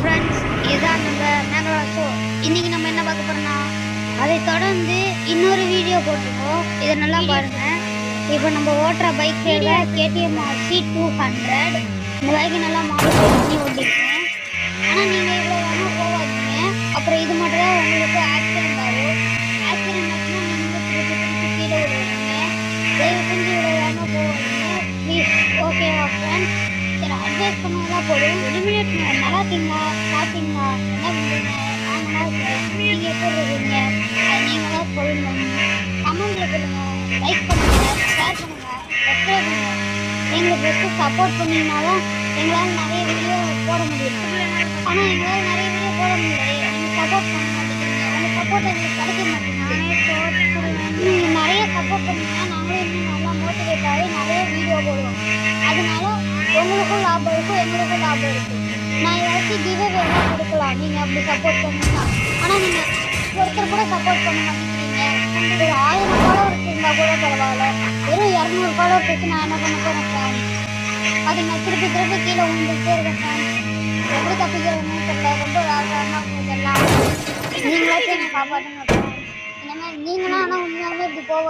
Friends, இதுதான் நம்ம Megala show. இன்னைக்கு நம்ம என்ன பார்க்க போறோம்னா, அதை தொடர்ந்து இன்னொரு வீடியோ போட்டிருக்கோம். இதை நல்லா பாருங்க. இப்போ நம்ம ஓட்டுற பைக் KTM RC200. இந்த பைக்கு நல்லா மாடிஃபை பண்ணி ஓட்டிருக்கேன். ஆனால் நீங்கள் இவ்வளோ வேணால் போகாதீங்க. அப்புறம் இது மட்டும் தான் உங்களுக்கு ஆக்சிடென்ட் ஆகும். ஆக்சிடென்ட் ஆச்சுன்னா நீங்கள் திருப்பி கீழே விடுவீங்க. தயவு செஞ்சு இவ்வளோ வேணால் போகாதீங்க ப்ளீஸ். ஓகேவா ஃப்ரெண்ட்ஸ்? சரி, அட்வைஸ் பண்ணாதான் போதும். எலிமினேட் நல்லா இருக்கீங்களா, சாப்பிட்டீங்களா, என்ன பண்ணுறீங்க? நான் நல்லா இருக்கேன். நீங்கள் எப்படி இருக்கீங்க? அது நீங்கள் தான் சொல்லணும். கமெண்ட்ல சொல்லுங்க, லைக் பண்ணுங்க, ஷேர் பண்ணுங்க, சப்ஸ்கிரைப் பண்ணுங்க. எங்களுக்கு ஃபஸ்ட்டு சப்போர்ட் பண்ணிங்கன்னா தான் எங்களால் நிறைய வீடியோ போட முடியும். ஆனால் எங்களால் நிறைய வீடியோ போட முடியல. நீங்கள் சப்போர்ட் பண்ண மாட்டேங்கிறீங்க. உங்கள் சப்போர்ட் எங்களுக்கு கிடைக்க மாட்டேங்குது. நீங்கள் நிறைய சப்போர்ட் பண்ணீங்கன்னா நாங்களும் இன்னும் நல்லா மோட்டிவேட் ஆகி நிறைய வீடியோ போடுவோம். அதனால உங்களுக்கும் லாபம் இருக்கும், எங்களுக்கும் லாபம் இருக்கும். நான் ஏதாச்சும் கிவ்அவே எல்லாம் கொடுக்கலாம் நீங்கள் அப்படி சப்போர்ட் பண்ணீங்கன்னா. ஆனால் நீங்கள் ஒருத்தர் கூட சப்போர்ட் பண்ண மாட்டேங்கிறீங்க. ஒரு 1000 ஃபாலோவர்ஸ் இருந்தால் கூட பரவாயில்ல. வெறும் 200 ஃபாலோவர்ஸ் வச்சு நான் என்ன பண்ண போகிறேன் ஃப்ரெண்ட்ஸ்? அது நான் திருப்பி கீழே விழுந்துகிட்டே இருக்கேன் ஃப்ரெண்ட்ஸ். எப்படி தப்பிக்கிறதுன்னு தெரியல. ரொம்ப வேகமாக போகுதெல்லாம். நீங்களாச்சும் என்னை காப்பாற்றுங்க ஃப்ரெண்ட்ஸ். இந்த மாதிரி நீங்களாம் ஆனால் உண்மையாலுமே இப்படி போக